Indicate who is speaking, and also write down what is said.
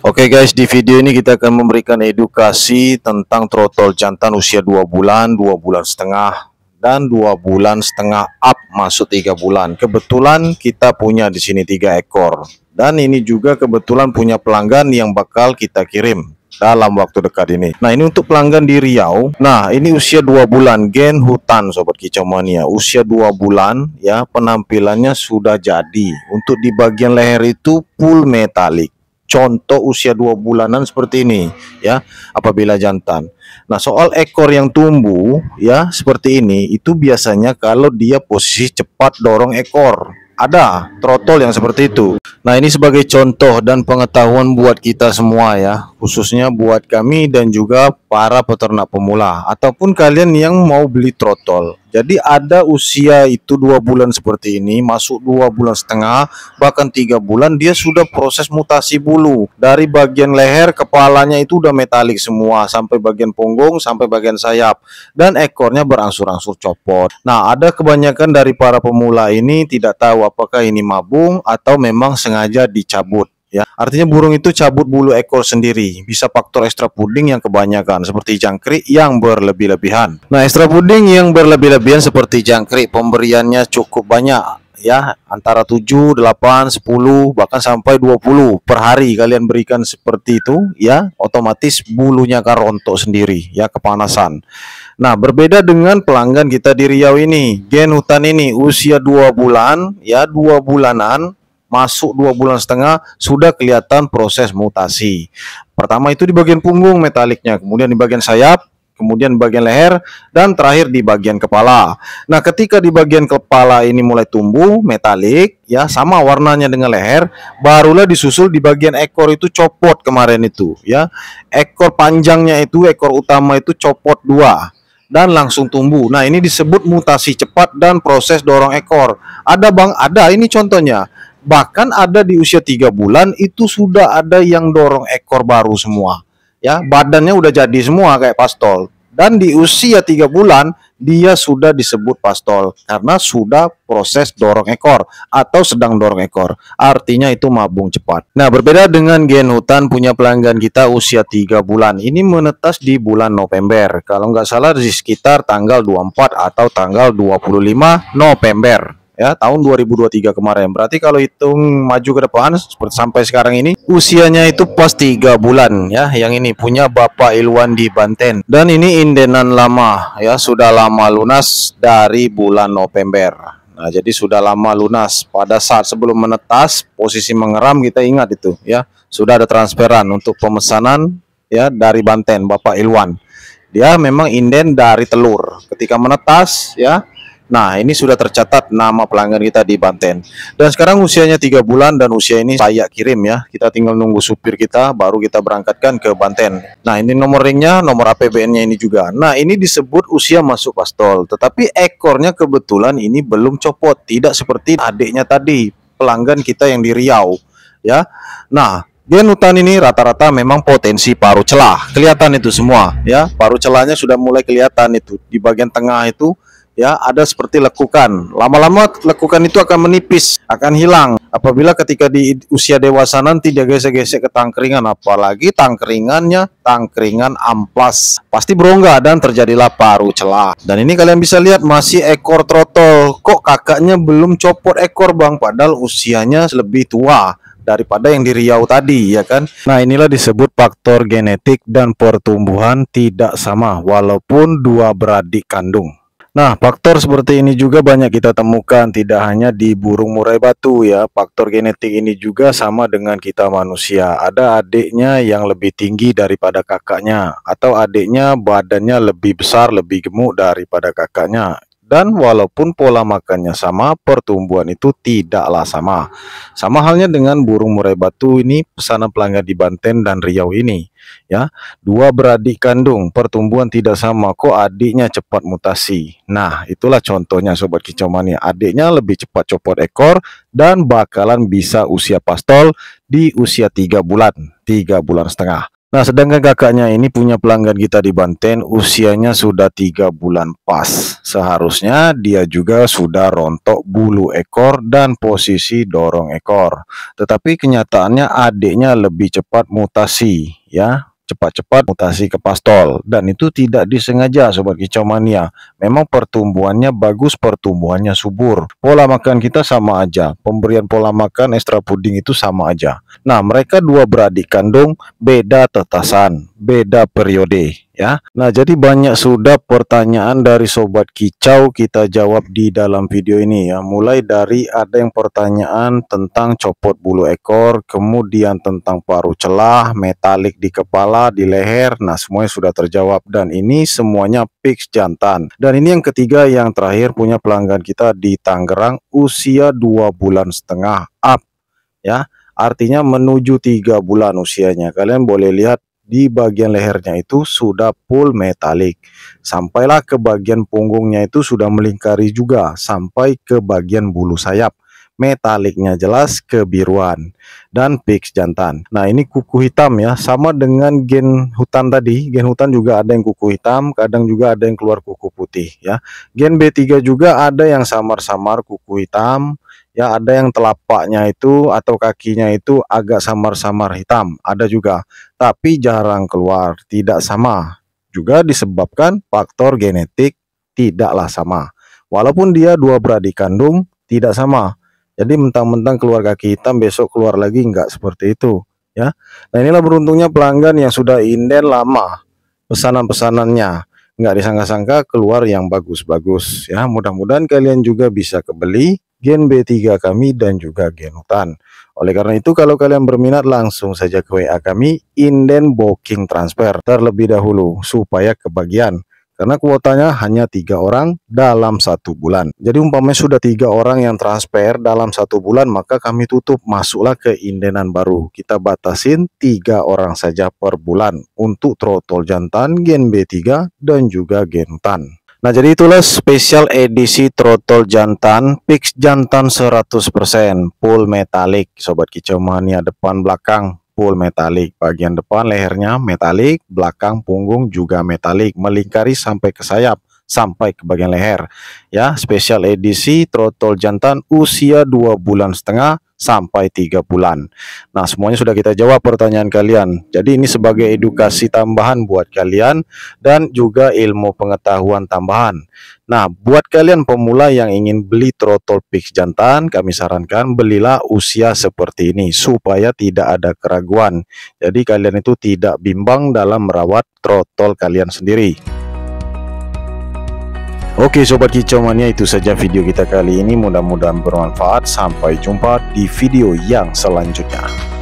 Speaker 1: Oke guys, di video ini kita akan memberikan edukasi tentang trotol jantan usia 2 bulan, 2 bulan setengah, dan 2 bulan setengah up masuk 3 bulan. Kebetulan kita punya di sini 3 ekor. Dan ini juga kebetulan punya pelanggan yang bakal kita kirim dalam waktu dekat ini. Nah, ini untuk pelanggan di Riau. Nah, ini usia 2 bulan, gen hutan Sobat Kicau Mania. Usia 2 bulan ya, penampilannya sudah jadi. Untuk di bagian leher itu full metalik. Contoh usia 2 bulanan seperti ini ya, apabila jantan. Nah, soal ekor yang tumbuh ya seperti ini, itu biasanya kalau dia posisi cepat dorong ekor. Ada trotol yang seperti itu. Nah, ini sebagai contoh dan pengetahuan buat kita semua ya, khususnya buat kami dan juga para peternak pemula ataupun kalian yang mau beli trotol. Jadi ada usia itu 2 bulan seperti ini, masuk 2 bulan setengah, bahkan 3 bulan dia sudah proses mutasi bulu. Dari bagian leher, kepalanya itu udah metalik semua, sampai bagian punggung, sampai bagian sayap. Dan ekornya berangsur-angsur copot. Nah, ada kebanyakan dari para pemula ini tidak tahu apakah ini mabung atau memang sengaja dicabut. Ya, artinya burung itu cabut bulu ekor sendiri. Bisa faktor ekstra puding yang kebanyakan seperti jangkrik yang berlebih-lebihan. Nah, ekstra puding yang berlebih-lebihan seperti jangkrik pemberiannya cukup banyak ya, antara 7, 8, 10 bahkan sampai 20 per hari kalian berikan seperti itu ya, otomatis bulunya akan rontok sendiri ya, kepanasan. Nah, berbeda dengan pelanggan kita di Riau ini, gen hutan ini usia 2 bulan ya, 2 bulanan masuk 2 bulan setengah sudah kelihatan proses mutasi. Pertama itu di bagian punggung metaliknya, kemudian di bagian sayap, kemudian di bagian leher, dan terakhir di bagian kepala. Nah, ketika di bagian kepala ini mulai tumbuh metalik ya, sama warnanya dengan leher, barulah disusul di bagian ekor itu copot kemarin itu ya. Ekor panjangnya itu, ekor utama itu copot 2 dan langsung tumbuh. Nah, ini disebut mutasi cepat dan proses dorong ekor. Ada Bang, ada ini contohnya. Bahkan ada di usia 3 bulan itu sudah ada yang dorong ekor baru semua. Ya, badannya udah jadi semua kayak pastol. Dan di usia 3 bulan dia sudah disebut pastol karena sudah proses dorong ekor atau sedang dorong ekor. Artinya itu mabung cepat. Nah, berbeda dengan gen hutan punya pelanggan kita usia 3 bulan. Ini menetas di bulan November. Kalau nggak salah di sekitar tanggal 24 atau tanggal 25 November. Ya, tahun 2023 kemarin. Berarti kalau hitung maju ke depan seperti sampai sekarang ini usianya itu pas 3 bulan ya. Yang ini punya Bapak Ilwan di Banten. Dan ini indenan lama ya, sudah lama lunas dari bulan November. Nah, jadi sudah lama lunas. Pada saat sebelum menetas, posisi mengeram kita ingat itu ya. Sudah ada transferan untuk pemesanan ya dari Banten Bapak Ilwan. Dia memang inden dari telur. Ketika menetas ya. Nah, ini sudah tercatat nama pelanggan kita di Banten. Dan sekarang usianya 3 bulan dan usia ini saya kirim ya. Kita tinggal nunggu supir kita baru kita berangkatkan ke Banten. Nah, ini nomor ringnya, nomor APBN-nya ini juga. Nah, ini disebut usia masuk pastol. Tetapi ekornya kebetulan ini belum copot. Tidak seperti adiknya tadi, pelanggan kita yang di Riau ya. Nah, gen hutan ini rata-rata memang potensi paruh celah. Kelihatan itu semua ya. Paruh celahnya sudah mulai kelihatan itu. Di bagian tengah itu ya, ada seperti lekukan. Lama-lama lekukan itu akan menipis, akan hilang. Apabila ketika di usia dewasa nanti dia gesek-gesek ke tangkringan, apalagi tangkringannya tangkringan amplas, pasti berongga dan terjadilah paruh celah. Dan ini kalian bisa lihat masih ekor trotol. Kok kakaknya belum copot ekor Bang, padahal usianya lebih tua daripada yang di Riau tadi ya kan. Nah, inilah disebut faktor genetik dan pertumbuhan tidak sama walaupun dua beradik kandung. Nah, faktor seperti ini juga banyak kita temukan, tidak hanya di burung murai batu ya. Faktor genetik ini juga sama dengan kita manusia. Ada adiknya yang lebih tinggi daripada kakaknya, atau adiknya badannya lebih besar, lebih gemuk daripada kakaknya. Dan walaupun pola makannya sama, pertumbuhan itu tidaklah sama. Sama halnya dengan burung murai batu ini, pesanan pelanggan di Banten dan Riau ini. Ya, dua beradik kandung, pertumbuhan tidak sama, kok adiknya cepat mutasi. Nah, itulah contohnya Sobat Kicau Mania. Adiknya lebih cepat copot ekor dan bakalan bisa usia pastol di usia 3 bulan, 3 bulan setengah. Nah, sedangkan kakaknya ini punya pelanggan kita di Banten, usianya sudah 3 bulan pas. Seharusnya dia juga sudah rontok bulu ekor dan posisi dorong ekor. Tetapi kenyataannya adiknya lebih cepat mutasi, ya. Cepat-cepat mutasi ke pastol, dan itu tidak disengaja sobat kicau mania. Memang pertumbuhannya bagus, pertumbuhannya subur. Pola makan kita sama aja, pemberian pola makan ekstra puding itu sama aja. Nah, mereka dua beradik kandung, beda tetasan, beda periode, ya. Nah, jadi banyak sudah pertanyaan dari sobat kicau kita jawab di dalam video ini, ya. Mulai dari ada yang pertanyaan tentang copot bulu ekor, kemudian tentang paruh celah, metalik di kepala, di leher. Nah, semuanya sudah terjawab, dan ini semuanya fix jantan. Dan ini yang ketiga, yang terakhir, punya pelanggan kita di Tangerang, usia 2 bulan setengah up, ya. Artinya menuju 3 bulan usianya. Kalian boleh lihat di bagian lehernya itu sudah full metalik. Sampailah ke bagian punggungnya itu sudah melingkari juga sampai ke bagian bulu sayap. Metaliknya jelas kebiruan dan fix jantan. Nah, ini kuku hitam ya, sama dengan gen hutan tadi. Gen hutan juga ada yang kuku hitam, kadang juga ada yang keluar kuku putih ya. Gen B3 juga ada yang samar-samar kuku hitam. Ya, ada yang telapaknya itu atau kakinya itu agak samar-samar hitam, ada juga, tapi jarang keluar, tidak sama. Juga disebabkan faktor genetik tidaklah sama. Walaupun dia dua beradik kandung, tidak sama. Jadi mentang-mentang keluar kaki hitam, besok keluar lagi, enggak seperti itu, ya. Nah, inilah beruntungnya pelanggan yang sudah inden lama pesanan-pesanannya. Nggak disangka-sangka keluar yang bagus-bagus ya. Mudah-mudahan kalian juga bisa kebeli gen B3 kami dan juga gen hutan. Oleh karena itu, kalau kalian berminat langsung saja ke WA kami, inden booking transfer terlebih dahulu supaya kebagian. Karena kuotanya hanya 3 orang dalam 1 bulan. Jadi umpamanya sudah 3 orang yang transfer dalam 1 bulan, maka kami tutup, masuklah ke indenan baru. Kita batasin 3 orang saja per bulan untuk trotol jantan, gen B3 dan juga gen hutan. Nah, jadi itulah spesial edisi trotol jantan, fix jantan 100%, full metalik, sobat kicau mania, depan belakang full metalik, bagian depan lehernya metalik, belakang punggung juga metalik, melingkari sampai ke sayap, sampai ke bagian leher. Ya, spesial edisi trotol jantan usia 2 bulan setengah sampai 3 bulan. Nah, semuanya sudah kita jawab pertanyaan kalian. Jadi ini sebagai edukasi tambahan buat kalian dan juga ilmu pengetahuan tambahan. Nah, buat kalian pemula yang ingin beli trotol fix jantan, kami sarankan belilah usia seperti ini supaya tidak ada keraguan. Jadi kalian itu tidak bimbang dalam merawat trotol kalian sendiri. Oke sobat kicau mania, itu saja video kita kali ini, mudah-mudahan bermanfaat. Sampai jumpa di video yang selanjutnya.